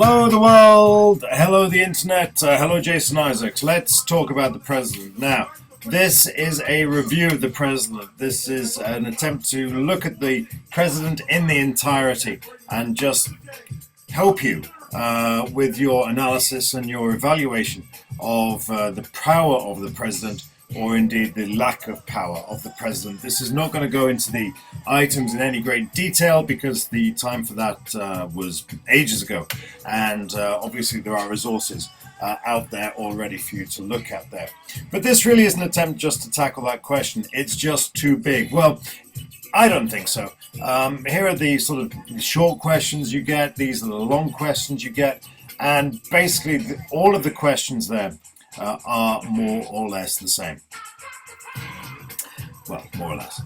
Hello the world, hello the internet, hello Jason Isaacs. Let's talk about the president. Now, this is a review of the president. This is an attempt to look at the president in the entirety and just help you with your analysis and your evaluation of the power of the president, or indeed the lack of power of the president. This is not going to go into the items in any great detail because the time for that was ages ago, and obviously there are resources out there already for you to look at there. But this really is an attempt just to tackle that question. It's just too big. Well, I don't think so. Here are the sort of short questions you get. These are the long questions you get. And basically, all of the questions there are more or less the same. Well, more or less.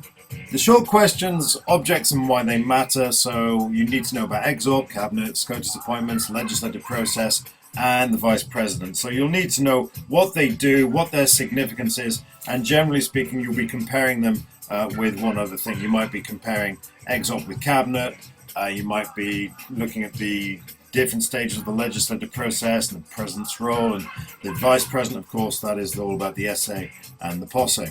The short questions, objects and why they matter. So you need to know about exorb, cabinet, SCOTUS appointments, legislative process, and the vice president. So you'll need to know what they do, what their significance is, and generally speaking, you'll be comparing them with one other thing. You might be comparing exorb with cabinet. You might be looking at the different stages of the legislative process and the president's role, and the vice president, of course, that is all about the essay and the posse.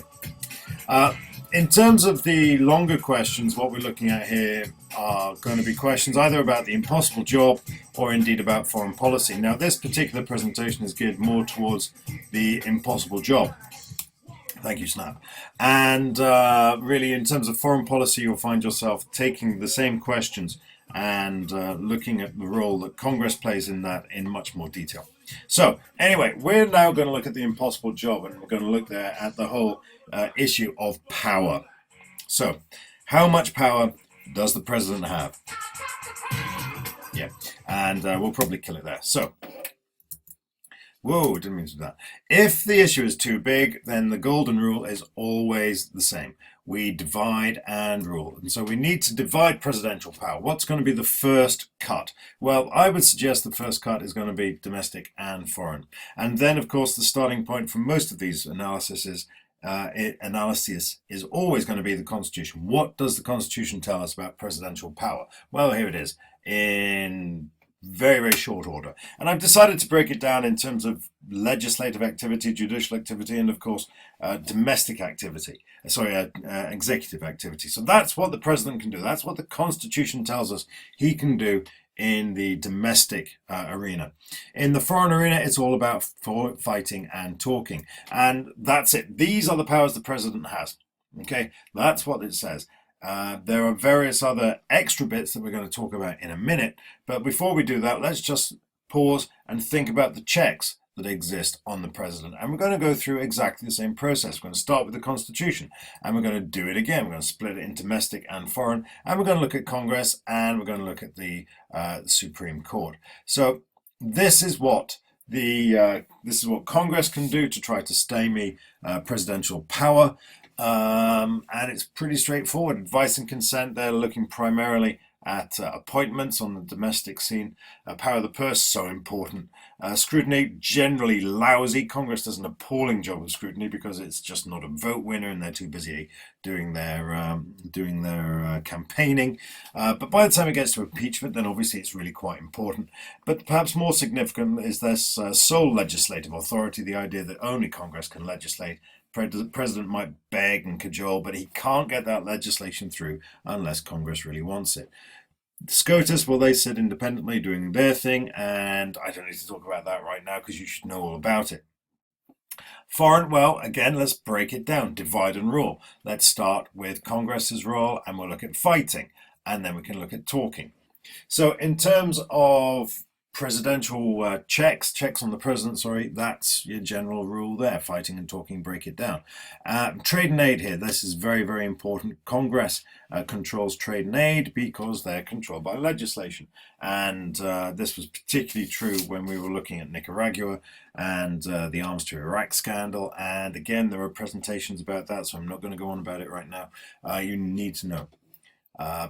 In terms of the longer questions, what we're looking at here are going to be questions either about the impossible job or indeed about foreign policy. Now, this particular presentation is geared more towards the impossible job. Thank you, Snap. And really, in terms of foreign policy, you'll find yourself taking the same questions and looking at the role that Congress plays in that in much more detail. So anyway, we're now going to look at the impossible job, and we're going to look there at the whole issue of power. So how much power does the president have? Yeah, and we'll probably kill it there. So, whoa, didn't mean to do that. If the issue is too big, then the golden rule is always the same. We divide and rule. And so we need to divide presidential power. What's going to be the first cut? Well, I would suggest the first cut is going to be domestic and foreign. And then, of course, the starting point for most of these analyses is always going to be the Constitution. What does the Constitution tell us about presidential power? Well, here it is in very, very short order. And I've decided to break it down in terms of legislative activity, judicial activity, and of course, domestic activity. Executive activity. So that's what the president can do. That's what the Constitution tells us he can do in the domestic arena. In the foreign arena, it's all about fighting and talking. And that's it. These are the powers the president has. Okay, that's what it says. There are various other extra bits that we're going to talk about in a minute. But before we do that, let's just pause and think about the checks that exist on the president. And we're going to go through exactly the same process. We're going to start with the Constitution, and we're going to do it again. We're going to split it into domestic and foreign, and we're going to look at Congress, and we're going to look at the Supreme Court. So this is what Congress can do to try to stymie presidential power. And it's pretty straightforward. Advice and consent, they're looking primarily at appointments on the domestic scene. Power of the purse, so important. Scrutiny, generally lousy. Congress does an appalling job of scrutiny because it's just not a vote winner and they're too busy doing their campaigning. But by the time it gets to impeachment, then obviously it's really quite important. But perhaps more significant is this sole legislative authority, the idea that only Congress can legislate. The president might beg and cajole, but he can't get that legislation through unless Congress really wants it. SCOTUS, well, they sit independently doing their thing, and I don't need to talk about that right now because you should know all about it. Foreign, well, again, let's break it down. Divide and rule. Let's start with Congress's role, and we'll look at fighting, and then we can look at talking. So in terms of presidential checks on the president, that's your general rule there. Fighting and talking, break it down. Trade and aid here, this is very, very important. Congress controls trade and aid because they're controlled by legislation. And this was particularly true when we were looking at Nicaragua and the arms to Iraq scandal. And again, there are presentations about that, so I'm not going to go on about it right now. You need to know.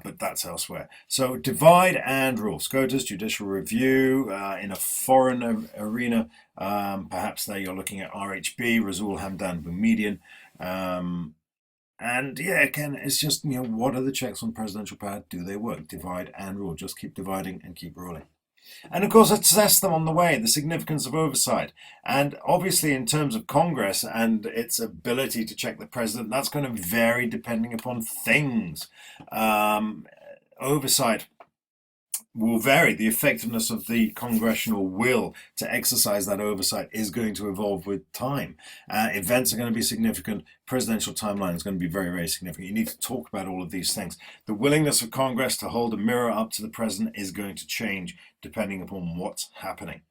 But that's elsewhere. So divide and rule. SCOTUS, judicial review. In a foreign arena, perhaps there you're looking at RHB, Rasul Hamdan Boumediene. And yeah, again, it's just, what are the checks on presidential power? Do they work? Divide and rule. Just keep dividing and keep ruling. And of course, assess them on the way, the significance of oversight. And obviously, in terms of Congress and its ability to check the president, that's going to vary depending upon things. Um, Oversight will vary. The effectiveness of the congressional will to exercise that oversight is going to evolve with time. Events are going to be significant. Presidential timeline is going to be very, very significant. You need to talk about all of these things. The willingness of Congress to hold a mirror up to the president is going to change depending upon what's happening.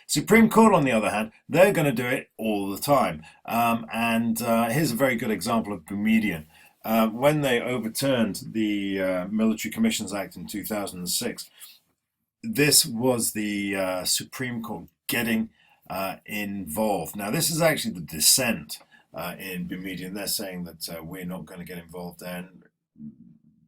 Supreme Court, on the other hand, they're going to do it all the time. Here's a very good example of Boumediene. When they overturned the Military Commissions Act in 2006, this was the Supreme Court getting involved. Now, this is actually the dissent in Boumediene. They're saying that we're not going to get involved there. And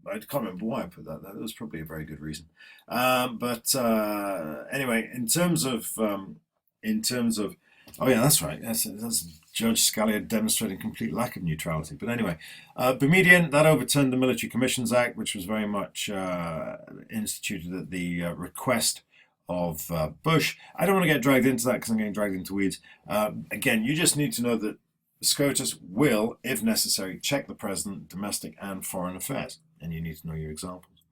I can't remember why I put that there. That was probably a very good reason. Anyway, in terms of, oh yeah, that's right. That's Judge Scalia demonstrating complete lack of neutrality. But anyway, Boumediene, that overturned the Military Commissions Act, which was very much instituted at the request of Bush. I don't want to get dragged into that because I'm getting dragged into weeds. Again, you just need to know that SCOTUS will, if necessary, check the president, domestic and foreign affairs. And you need to know your examples.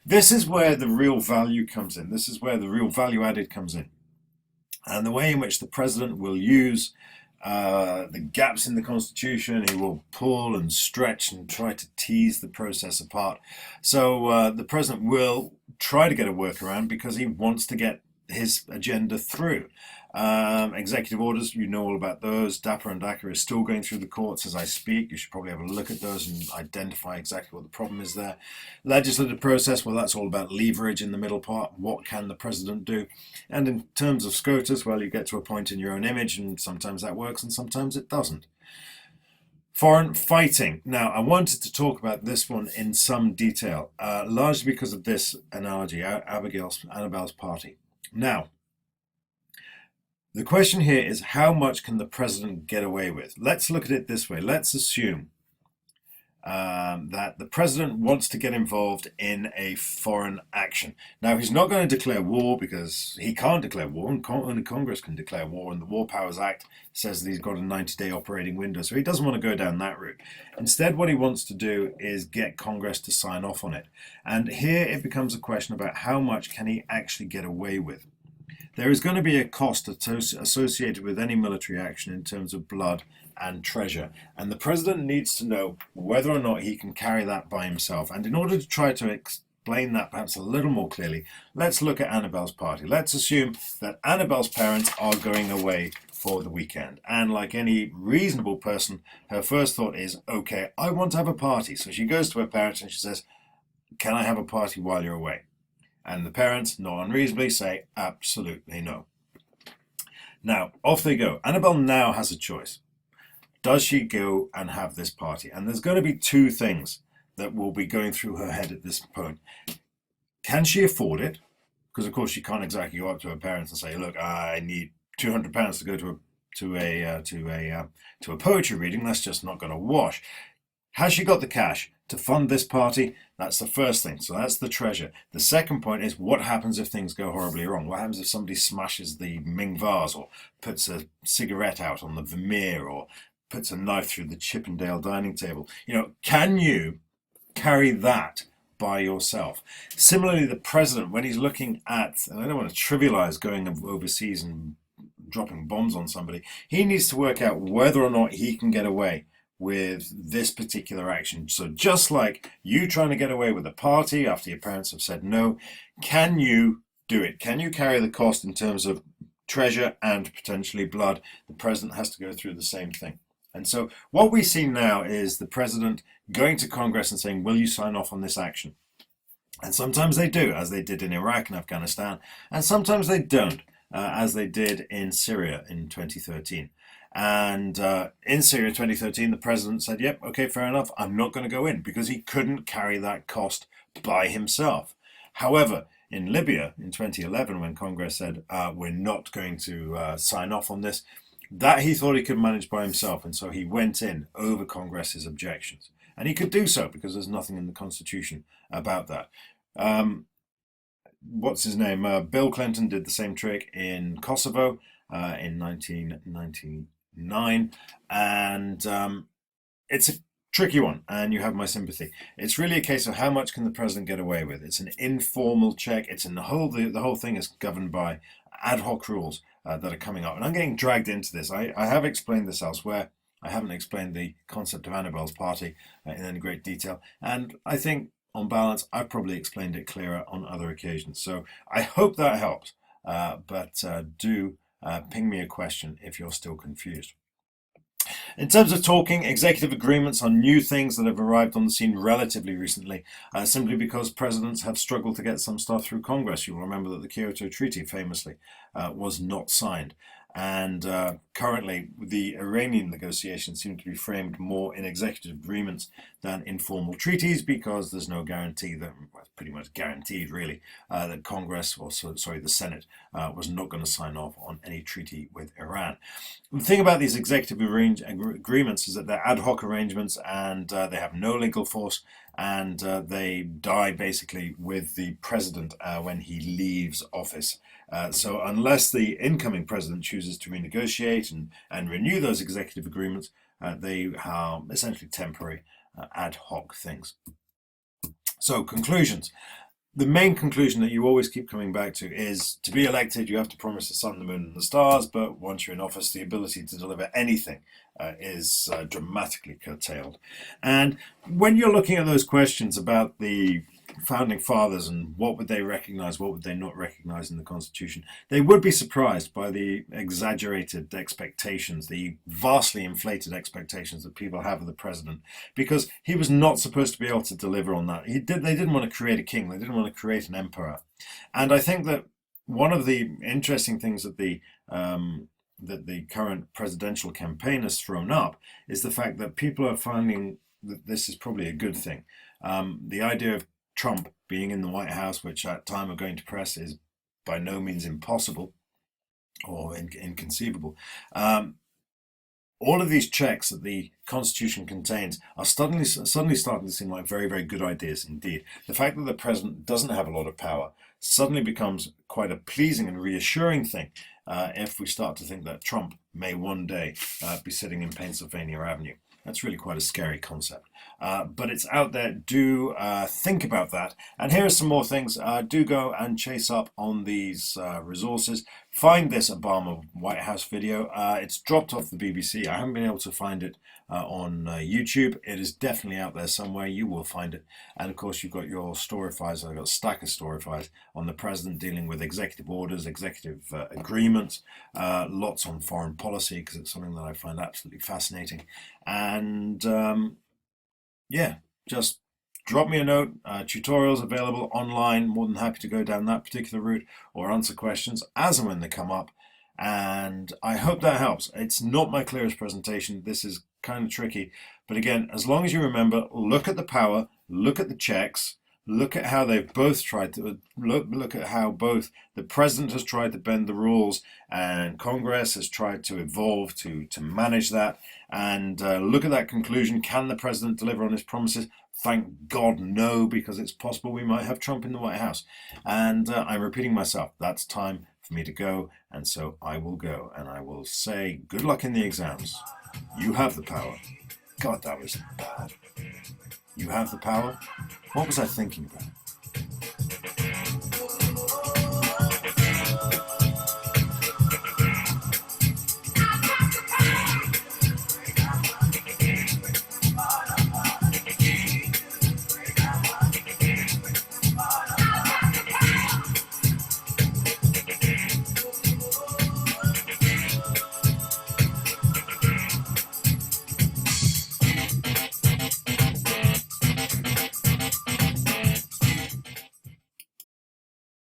This is where the real value comes in. This is where the real value added comes in. And the way in which the president will use the gaps in the Constitution, he will pull and stretch and try to tease the process apart. So the president will try to get a workaround because he wants to get his agenda through. Executive orders, you know all about those. DAPA and DACA is still going through the courts as I speak. You should probably have a look at those and identify exactly what the problem is there. Legislative process, well, that's all about leverage in the middle part. What can the president do? And in terms of SCOTUS, well, you get to a point in your own image, and sometimes that works and sometimes it doesn't. Foreign fighting. Now, I wanted to talk about this one in some detail, largely because of this analogy, Annabelle's party. Now, the question here is, how much can the president get away with? Let's look at it this way. Let's assume that the president wants to get involved in a foreign action. Now, he's not going to declare war because he can't declare war, and only Congress can declare war, and the War Powers Act says that he's got a 90-day operating window, so he doesn't want to go down that route. Instead, what he wants to do is get Congress to sign off on it. And here it becomes a question about how much can he actually get away with. There is going to be a cost associated with any military action in terms of blood and treasure. And the president needs to know whether or not he can carry that by himself. And in order to try to explain that perhaps a little more clearly, let's look at Annabelle's party. Let's assume that Annabelle's parents are going away for the weekend. And like any reasonable person, her first thought is, okay, I want to have a party. So she goes to her parents and she says, can I have a party while you're away? And the parents, not unreasonably, say absolutely no. Now, off they go. Annabelle now has a choice. Does she go and have this party? And there's going to be two things that will be going through her head at this point. Can she afford it? Because, of course, she can't exactly go up to her parents and say, look, I need £200 to go to a poetry reading. That's just not going to wash. Has she got the cash to fund this party? That's the first thing. So that's the treasure. The second point is, what happens if things go horribly wrong? What happens if somebody smashes the Ming vase, or puts a cigarette out on the Vermeer, or puts a knife through the Chippendale dining table? You know, can you carry that by yourself? Similarly, the president, when he's looking at, and I don't want to trivialize going overseas and dropping bombs on somebody, he needs to work out whether or not he can get away with this particular action. So just like you trying to get away with a party after your parents have said no, can you do it? Can you carry the cost in terms of treasure and potentially blood? The president has to go through the same thing. And so what we see now is the president going to Congress and saying, will you sign off on this action? And sometimes they do, as they did in Iraq and Afghanistan, and sometimes they don't, as they did in Syria in 2013. And in Syria 2013, the president said, yep, okay, fair enough, I'm not going to go in, because he couldn't carry that cost by himself. However, in Libya in 2011, when Congress said, we're not going to sign off on this, that he thought he could manage by himself. And so he went in over Congress's objections. And he could do so because there's nothing in the Constitution about that. what's his name? Bill Clinton did the same trick in Kosovo in 1999, and it's a tricky one, and you have my sympathy. It's really a case of how much can the president get away with. It's an informal check. It's in the whole thing is governed by ad hoc rules that are coming up, and I'm getting dragged into this. I have explained this elsewhere. I haven't explained the concept of Annabelle's party in any great detail, and I think on balance I've probably explained it clearer on other occasions. So I hope that helps. But do ping me a question if you're still confused. In terms of talking, executive agreements are new things that have arrived on the scene relatively recently, simply because presidents have struggled to get some stuff through Congress. You'll remember that the Kyoto Treaty famously was not signed. And currently, the Iranian negotiations seem to be framed more in executive agreements than in formal treaties, because there's no guarantee that, well, it's pretty much guaranteed really, that Congress, or sorry, the Senate, was not going to sign off on any treaty with Iran. The thing about these executive agreements is that they're ad hoc arrangements, and they have no legal force, and they die basically with the president when he leaves office. So unless the incoming president chooses to renegotiate and renew those executive agreements, they are essentially temporary ad hoc things. So conclusions. The main conclusion that you always keep coming back to is, to be elected, you have to promise the sun, the moon, and the stars, but once you're in office, the ability to deliver anything is dramatically curtailed. And when you're looking at those questions about the founding fathers and what would they recognize, what would they not recognize in the Constitution, they would be surprised by the exaggerated expectations, the vastly inflated expectations that people have of the president, because he was not supposed to be able to deliver on that. They didn't want to create a king, they didn't want to create an emperor. And I think that one of the interesting things that the current presidential campaign has thrown up is the fact that people are finding that this is probably a good thing. The idea of Trump being in the White House, which at time of going to press is by no means impossible or inconceivable. All of these checks that the Constitution contains are suddenly starting to seem like very, very good ideas indeed. The fact that the president doesn't have a lot of power suddenly becomes quite a pleasing and reassuring thing if we start to think that Trump may one day be sitting in Pennsylvania Avenue. That's really quite a scary concept. But it's out there. Do think about that. And here are some more things. Do go and chase up on these resources. Find this Obama White House video. It's dropped off the BBC. I haven't been able to find it on YouTube. It is definitely out there somewhere. You will find it. And of course, you've got your story files. I've got a stack of story files on the president dealing with executive orders, executive agreements, lots on foreign policy, because it's something that I find absolutely fascinating. And yeah, just drop me a note. Tutorials available online. More than happy to go down that particular route or answer questions as and when they come up. And I hope that helps. It's not my clearest presentation. This is kind of tricky. But again, as long as you remember, look at the power, look at the checks, look at how they've both tried to look at how both the president has tried to bend the rules and Congress has tried to evolve to manage that, and look at that conclusion. Can the president deliver on his promises? Thank God no, because it's possible we might have Trump in the White House. And I'm repeating myself. That's time for me to go, and so I will go, and I will say good luck in the exams. You have the power. God, that was bad. You have the power? What was I thinking about?